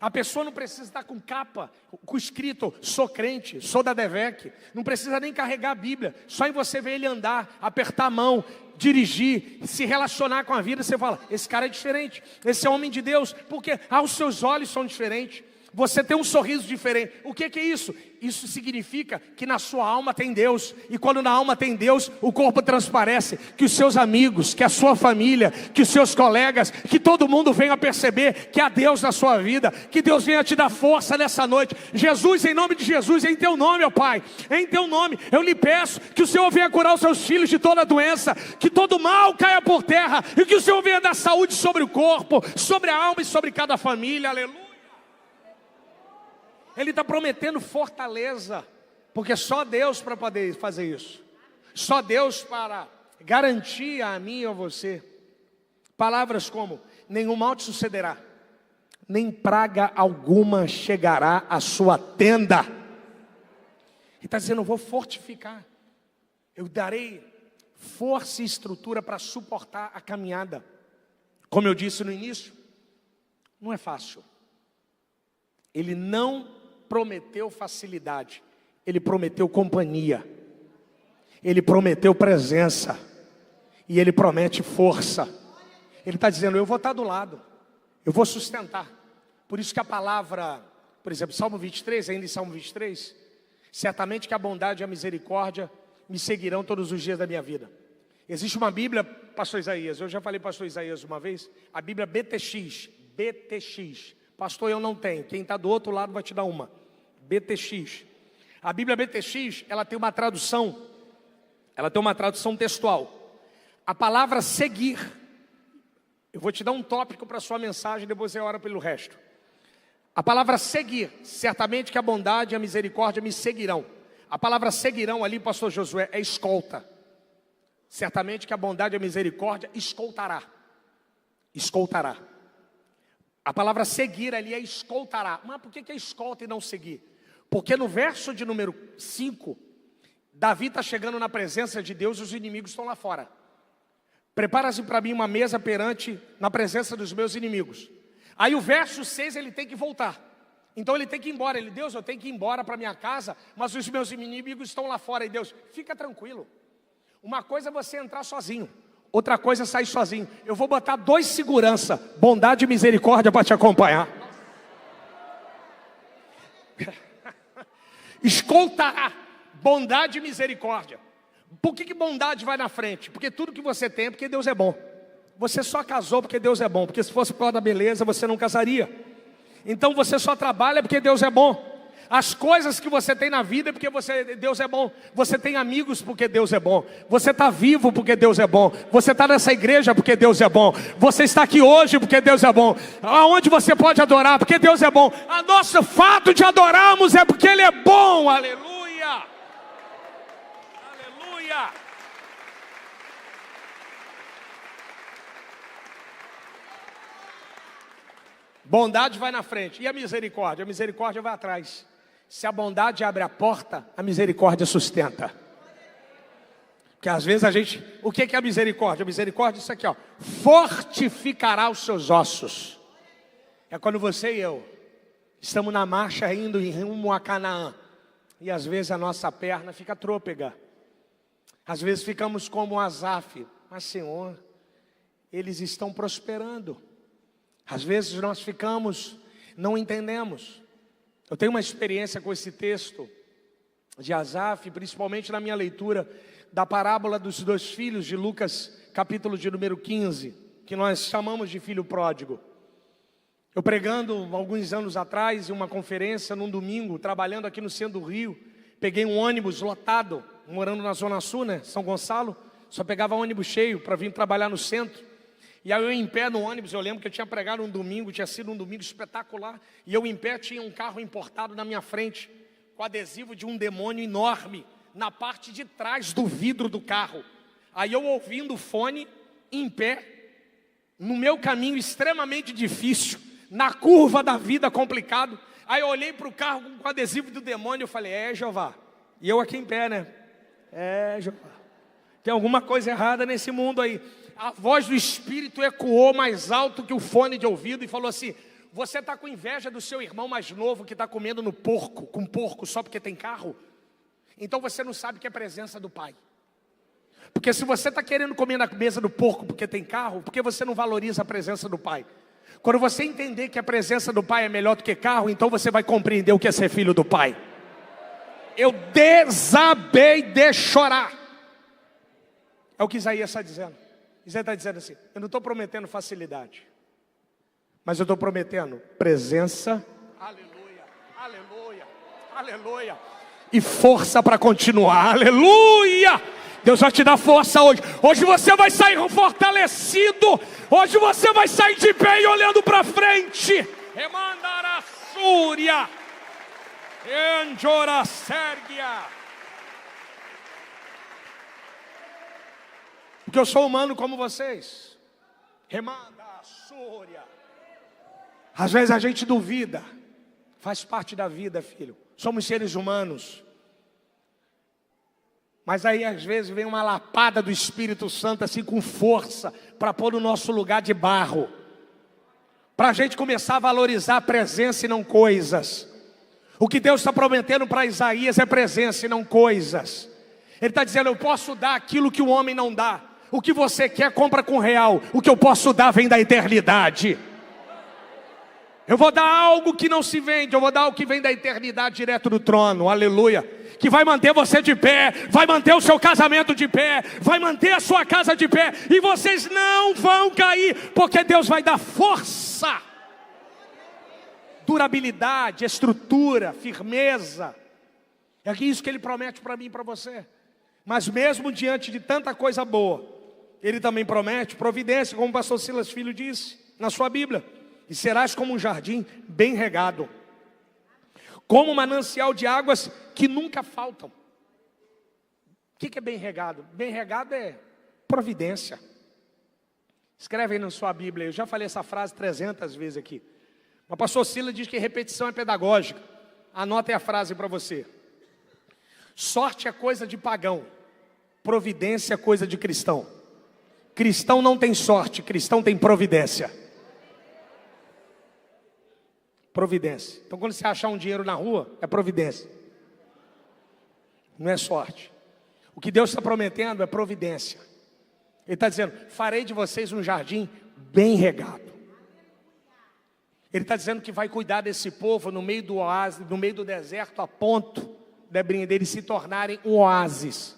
A pessoa não precisa estar com capa, com escrito, sou crente, sou da DEVEC. Não precisa nem carregar a Bíblia. Só em você ver ele andar, apertar a mão, dirigir, se relacionar com a vida, você fala, esse cara é diferente, esse é homem de Deus, porque os seus olhos são diferentes. Você tem um sorriso diferente. O que é isso? Isso significa que na sua alma tem Deus. E quando na alma tem Deus, o corpo transparece. Que os seus amigos, que a sua família, que os seus colegas, que todo mundo venha perceber que há Deus na sua vida. Que Deus venha te dar força nessa noite. Jesus, em nome de Jesus, em teu nome, ó Pai, em teu nome, eu lhe peço que o Senhor venha curar os seus filhos de toda doença, que todo mal caia por terra, e que o Senhor venha dar saúde sobre o corpo, sobre a alma e sobre cada família. Aleluia. Ele está prometendo fortaleza, porque só Deus para poder fazer isso. Só Deus para garantir a mim e a você. Palavras como, nenhum mal te sucederá, nem praga alguma chegará à sua tenda. Ele está dizendo, eu vou fortificar. Eu darei força e estrutura para suportar a caminhada. Como eu disse no início, não é fácil. Ele não prometeu facilidade, ele prometeu companhia, ele prometeu presença, e ele promete força. Ele está dizendo, eu vou estar do lado, eu vou sustentar. Por isso que a palavra, por exemplo, Salmo 23, ainda em Salmo 23, certamente que a bondade e a misericórdia me seguirão todos os dias da minha vida. Existe uma Bíblia, pastor Isaías, eu já falei pastor Isaías uma vez, a Bíblia BTX, pastor eu não tenho, quem está do outro lado vai te dar uma, BTX. A Bíblia BTX, ela tem uma tradução textual. A palavra seguir, eu vou te dar um tópico para a sua mensagem, depois você ora pelo resto. A palavra seguir, certamente que a bondade e a misericórdia me seguirão. A palavra seguirão ali, pastor Josué, é escolta. Certamente que a bondade e a misericórdia escoltará. Escoltará. A palavra seguir ali é escoltará. Mas por que é escolta e não seguir? Porque no verso de número 5, Davi está chegando na presença de Deus e os inimigos estão lá fora. Prepara-se para mim uma mesa na presença dos meus inimigos. Aí o verso 6 ele tem que voltar. Então ele tem que ir embora. Deus, eu tenho que ir embora para minha casa, mas os meus inimigos estão lá fora. E Deus, fica tranquilo. Uma coisa é você entrar sozinho, outra coisa é sair sozinho. Eu vou botar 2 segurança, bondade e misericórdia para te acompanhar. Escoltará bondade e misericórdia. Por que bondade vai na frente? Porque tudo que você tem é porque Deus é bom. Você só casou porque Deus é bom. Porque se fosse por causa da beleza, você não casaria. Então você só trabalha porque Deus é bom. As coisas que você tem na vida é porque Deus é bom. Você tem amigos porque Deus é bom. Você está vivo porque Deus é bom. Você está nessa igreja porque Deus é bom. Você está aqui hoje porque Deus é bom. Aonde você pode adorar porque Deus é bom. A nosso fato de adorarmos é porque Ele é bom. Aleluia. Aleluia. Bondade vai na frente. E a misericórdia? A misericórdia vai atrás. Se a bondade abre a porta, a misericórdia sustenta. Porque às vezes o que é a misericórdia? A misericórdia é isso aqui, ó. Fortificará os seus ossos. É quando você e eu estamos na marcha indo em rumo a Canaã. E às vezes a nossa perna fica trôpega. Às vezes ficamos como Asaf. Mas Senhor, eles estão prosperando. Às vezes nós não entendemos. Eu tenho uma experiência com esse texto de Asaf, principalmente na minha leitura da parábola dos 2 filhos de Lucas, capítulo de número 15, que nós chamamos de filho pródigo. Eu pregando alguns anos atrás em uma conferência, num domingo, trabalhando aqui no centro do Rio, peguei um ônibus lotado, morando na Zona Sul, né, São Gonçalo, só pegava ônibus cheio para vir trabalhar no centro. E aí eu em pé no ônibus, eu lembro que eu tinha pregado um domingo, tinha sido um domingo espetacular. E eu em pé tinha um carro importado na minha frente, com adesivo de um demônio enorme, na parte de trás do vidro do carro. Aí eu ouvindo o fone, em pé, no meu caminho extremamente difícil, na curva da vida complicado. Aí eu olhei para o carro com o adesivo do demônio e falei, Jeová. E eu aqui em pé, né? Jeová. Tem alguma coisa errada nesse mundo aí. A voz do Espírito ecoou mais alto que o fone de ouvido e falou assim, você está com inveja do seu irmão mais novo que está comendo com porco só porque tem carro? Então você não sabe o que é a presença do Pai. Porque se você está querendo comer na mesa do porco porque tem carro, por que você não valoriza a presença do Pai? Quando você entender que a presença do Pai é melhor do que carro, então você vai compreender o que é ser filho do Pai. Eu desabei de chorar. É o que Isaías está dizendo. Isaías está dizendo assim, eu não estou prometendo facilidade, mas eu estou prometendo presença, aleluia, aleluia, aleluia, e força para continuar, aleluia. Deus vai te dar força hoje. Hoje você vai sair fortalecido. Hoje você vai sair de pé e olhando para frente. Remandara Súria, Enjora Sérgia. Porque eu sou humano como vocês. Remanda, Súria. Às vezes a gente duvida. Faz parte da vida, filho. Somos seres humanos. Mas aí às vezes vem uma lapada do Espírito Santo assim com força. Para pôr no nosso lugar de barro. Para a gente começar a valorizar a presença e não coisas. O que Deus está prometendo para Isaías é presença e não coisas. Ele está dizendo, eu posso dar aquilo que o homem não dá. O que você quer, compra com real. O que eu posso dar vem da eternidade. Eu vou dar algo que não se vende. Eu vou dar algo que vem da eternidade direto do trono. Aleluia. Que vai manter você de pé. Vai manter o seu casamento de pé. Vai manter a sua casa de pé. E vocês não vão cair. Porque Deus vai dar força. Durabilidade, estrutura, firmeza. É isso que Ele promete para mim e para você. Mas mesmo diante de tanta coisa boa, Ele também promete providência, como o pastor Silas Filho disse na sua Bíblia. E serás como um jardim bem regado, como um manancial de águas que nunca faltam. O que é bem regado? Bem regado é providência. Escreve aí na sua Bíblia, eu já falei essa frase 300 vezes aqui. O pastor Silas diz que repetição é pedagógica. Anotem a frase para você. Sorte é coisa de pagão, providência é coisa de cristão. Cristão não tem sorte, cristão tem providência. Providência. Então quando você achar um dinheiro na rua, é providência. Não é sorte. O que Deus está prometendo é providência. Ele está dizendo, farei de vocês um jardim bem regado. Ele está dizendo que vai cuidar desse povo no meio do oásis, no meio do deserto, a ponto, Debrinha, deles se tornarem um oásis.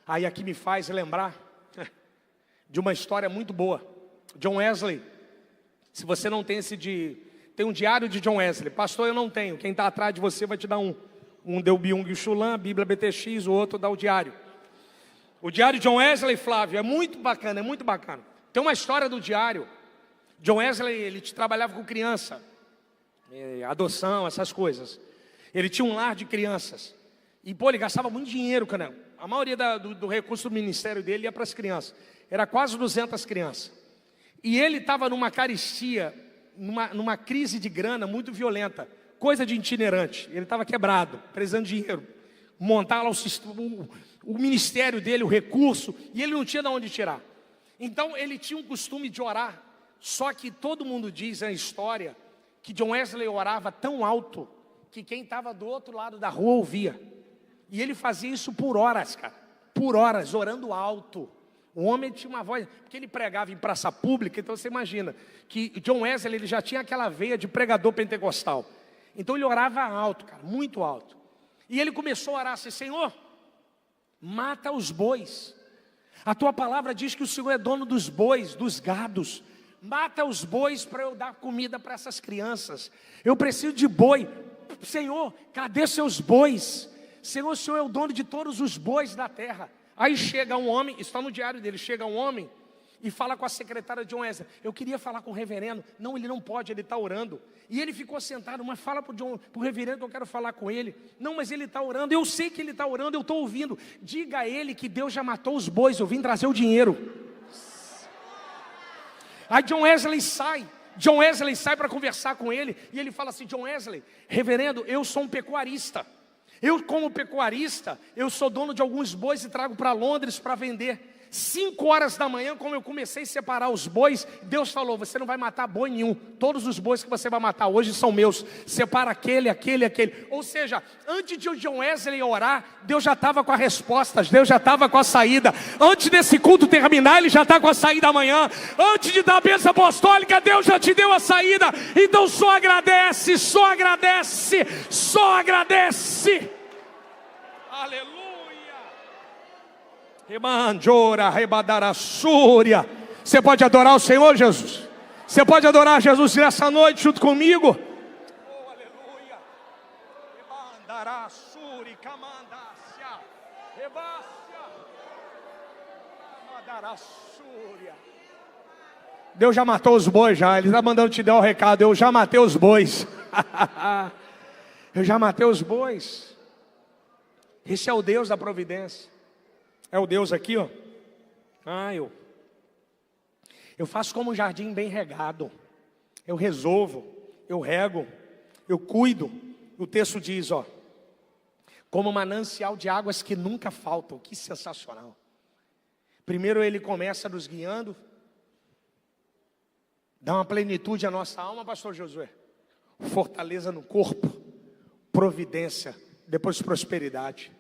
Aí aqui me faz lembrar de uma história muito boa. John Wesley, se você não tem tem um diário de John Wesley. Pastor, eu não tenho, quem está atrás de você vai te dar um. Um deu Byung-Chul Han, Bíblia BTX, o outro dá o diário. O diário de John Wesley, Flávio, é muito bacana, é muito bacana. Tem uma história do diário. John Wesley, ele trabalhava com criança, adoção, essas coisas. Ele tinha um lar de crianças. E, ele gastava muito dinheiro, cara. A maioria do recurso do ministério dele ia para as crianças. Era quase 200 crianças. E ele estava numa carestia, numa crise de grana muito violenta. Coisa de itinerante. Ele estava quebrado, precisando de dinheiro. Montar lá o ministério dele, o recurso. E ele não tinha de onde tirar. Então, ele tinha um costume de orar. Só que todo mundo diz na história que John Wesley orava tão alto que quem estava do outro lado da rua ouvia. E ele fazia isso por horas, cara. Por horas, orando alto. O homem tinha uma voz, porque ele pregava em praça pública. Então você imagina que John Wesley ele já tinha aquela veia de pregador pentecostal. Então ele orava alto, cara, muito alto. E ele começou a orar assim, Senhor, mata os bois. A tua palavra diz que o Senhor é dono dos bois, dos gados. Mata os bois para eu dar comida para essas crianças. Eu preciso de boi. Senhor, cadê seus bois? Senhor, o Senhor é o dono de todos os bois da terra. Aí chega um homem, está no diário dele, chega um homem e fala com a secretária de John Wesley. Eu queria falar com o reverendo. Não, ele não pode, ele está orando. E ele ficou sentado, mas fala para o reverendo que eu quero falar com ele. Não, mas ele está orando, eu sei que ele está orando, eu estou ouvindo. Diga a ele que Deus já matou os bois, eu vim trazer o dinheiro. Aí John Wesley sai para conversar com ele. E ele fala assim, John Wesley, reverendo, eu sou um pecuarista. Eu como pecuarista, eu sou dono de alguns bois e trago para Londres para vender. 5 horas da manhã, como eu comecei a separar os bois, Deus falou, você não vai matar boi nenhum. Todos os bois que você vai matar hoje são meus. Separa aquele. Ou seja, antes de John Wesley orar, Deus já estava com as respostas, Deus já estava com a saída. Antes desse culto terminar, Ele já está com a saída amanhã. Antes de dar a bênção apostólica, Deus já te deu a saída. Então só agradece. Aleluia. Você pode adorar o Senhor, Jesus? Você pode adorar Jesus nessa noite junto comigo? Oh, aleluia. Deus já matou os bois já. Ele está mandando te dar o recado. Eu já matei os bois. Eu já matei os bois. Esse é o Deus da providência. É o Deus aqui, ó. Eu faço como um jardim bem regado. Eu resolvo, eu rego, eu cuido. O texto diz, ó, como um manancial de águas que nunca faltam. Que sensacional. Primeiro Ele começa nos guiando, dá uma plenitude à nossa alma, pastor Josué. Fortaleza no corpo, providência, depois prosperidade.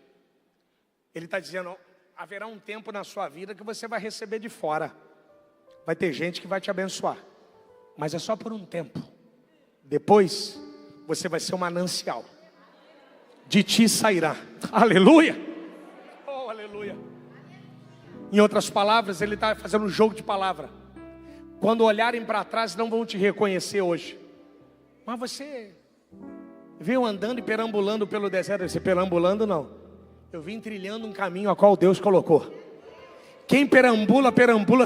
Ele está dizendo, ó, haverá um tempo na sua vida que você vai receber de fora. Vai ter gente que vai te abençoar. Mas é só por um tempo. Depois, você vai ser um manancial. De ti sairá. Aleluia. Oh, aleluia. Em outras palavras, ele está fazendo um jogo de palavra. Quando olharem para trás, não vão te reconhecer hoje. Mas você veio andando e perambulando pelo deserto. Você perambulando não. Eu vim trilhando um caminho a qual Deus colocou. Quem perambula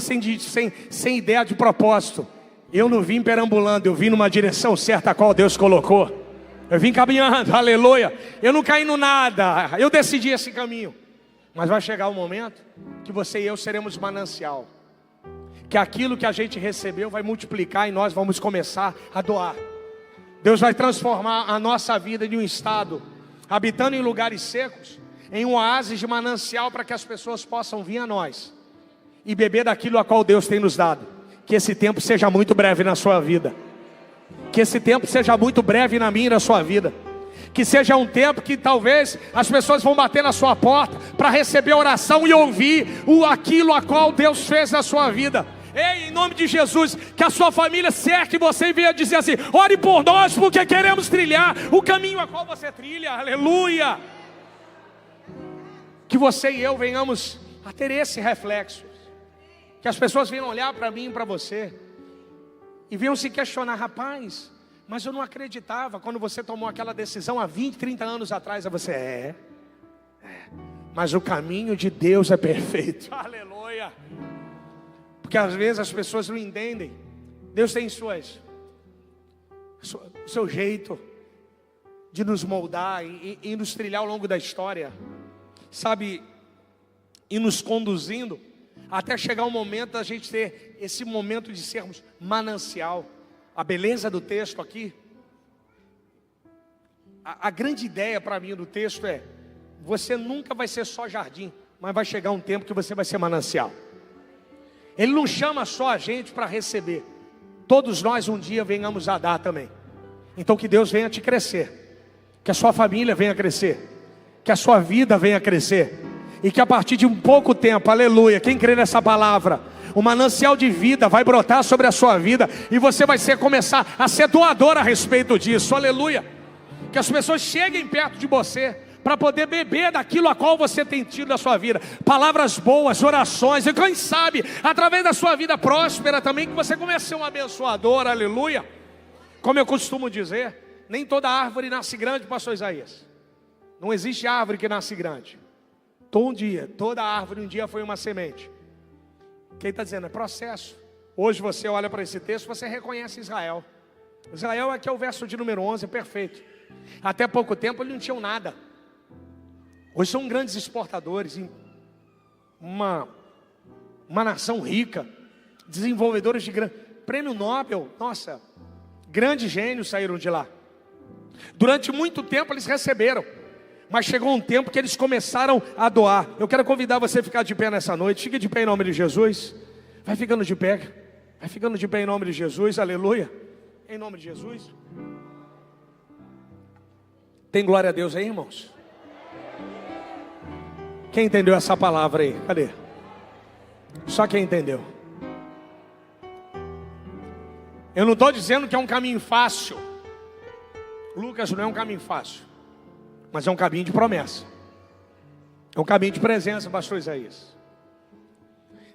sem ideia de propósito. Eu não vim perambulando, eu vim numa direção certa a qual Deus colocou. Eu vim caminhando, aleluia. Eu não caí no nada, eu decidi esse caminho. Mas vai chegar um momento que você e eu seremos manancial. Que aquilo que a gente recebeu vai multiplicar e nós vamos começar a doar. Deus vai transformar a nossa vida em um estado, habitando em lugares secos, em um oásis de manancial para que as pessoas possam vir a nós e beber daquilo a qual Deus tem nos dado. Que esse tempo seja muito breve na sua vida. Que esse tempo seja muito breve na minha e na sua vida. Que seja um tempo que talvez as pessoas vão bater na sua porta para receber oração e ouvir aquilo a qual Deus fez na sua vida. Ei, em nome de Jesus, que a sua família cerque você e venha dizer assim: ore por nós porque queremos trilhar o caminho a qual você trilha. Aleluia. Que você e eu venhamos a ter esse reflexo. Que as pessoas venham olhar para mim e para você e venham se questionar: rapaz, mas eu não acreditava quando você tomou aquela decisão há 20, 30 anos atrás. Aí você, mas o caminho de Deus é perfeito. Aleluia. Porque às vezes as pessoas não entendem. Deus tem o seu jeito de nos moldar e nos trilhar ao longo da história, sabe, e nos conduzindo até chegar o momento da gente ter esse momento de sermos manancial. A beleza do texto aqui, a grande ideia para mim do texto é: você nunca vai ser só jardim, mas vai chegar um tempo que você vai ser manancial. Ele não chama só a gente para receber, todos nós um dia venhamos a dar também. Então que Deus venha te crescer, que a sua família venha crescer, que a sua vida venha crescer, e que a partir de um pouco tempo, aleluia, quem crê nessa palavra, o manancial de vida vai brotar sobre a sua vida, e você vai começar a ser doador a respeito disso, aleluia. Que as pessoas cheguem perto de você para poder beber daquilo a qual você tem tido na sua vida, palavras boas, orações, e quem sabe, através da sua vida próspera também, que você comece a ser um abençoador, aleluia. Como eu costumo dizer, nem toda árvore nasce grande, pastor Isaías. Não existe árvore que nasce grande. Toda árvore um dia foi uma semente. Quem está dizendo? É processo. Hoje você olha para esse texto, você reconhece Israel. Israel aqui é o verso de número 11, é perfeito. Até pouco tempo eles não tinham nada. Hoje são grandes exportadores, uma nação rica, desenvolvedores de prêmio Nobel, nossa, grandes gênios saíram de lá. Durante muito tempo eles receberam, mas chegou um tempo que eles começaram a doar. Eu quero convidar você a ficar de pé nessa noite. Fique de pé em nome de Jesus. Vai ficando de pé em nome de Jesus, aleluia. Em nome de Jesus. Tem glória a Deus aí, irmãos? Quem entendeu essa palavra aí? Cadê? Só quem entendeu. Eu não estou dizendo que é um caminho fácil. Lucas, não é um caminho fácil, mas é um caminho de promessa. É um caminho de presença, pastor Isaías.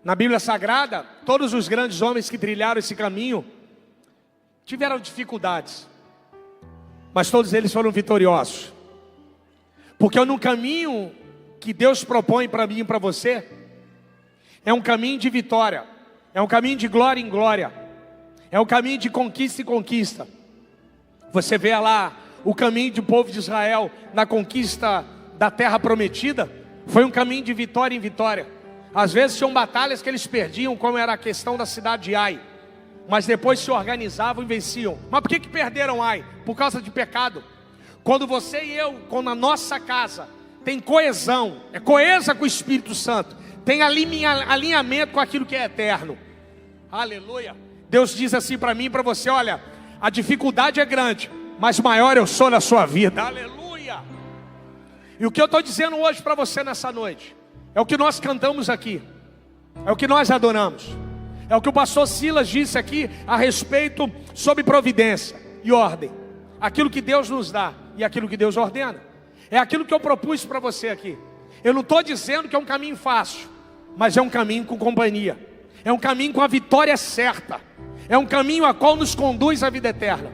Na Bíblia Sagrada, todos os grandes homens que trilharam esse caminho tiveram dificuldades, mas todos eles foram vitoriosos. Porque no caminho que Deus propõe para mim e para você, é um caminho de vitória, é um caminho de glória em glória, é um caminho de conquista em conquista. Você vê lá o caminho do povo de Israel na conquista da terra prometida, foi um caminho de vitória em vitória. Às vezes tinham batalhas que eles perdiam, como era a questão da cidade de Ai, mas depois se organizavam e venciam. Mas por que perderam Ai? Por causa de pecado. Quando você e eu, quando a nossa casa tem coesão, é coesa com o Espírito Santo, tem alinhamento com aquilo que é eterno, aleluia. Deus diz assim para mim e para você: olha, a dificuldade é grande, mas maior eu sou na sua vida, aleluia. E o que eu estou dizendo hoje para você nessa noite, é o que nós cantamos aqui, é o que nós adoramos, é o que o pastor Silas disse aqui a respeito sobre providência e ordem, aquilo que Deus nos dá e aquilo que Deus ordena. É aquilo que eu propus para você aqui. Eu não estou dizendo que é um caminho fácil, mas é um caminho com companhia, é um caminho com a vitória certa, é um caminho a qual nos conduz à vida eterna.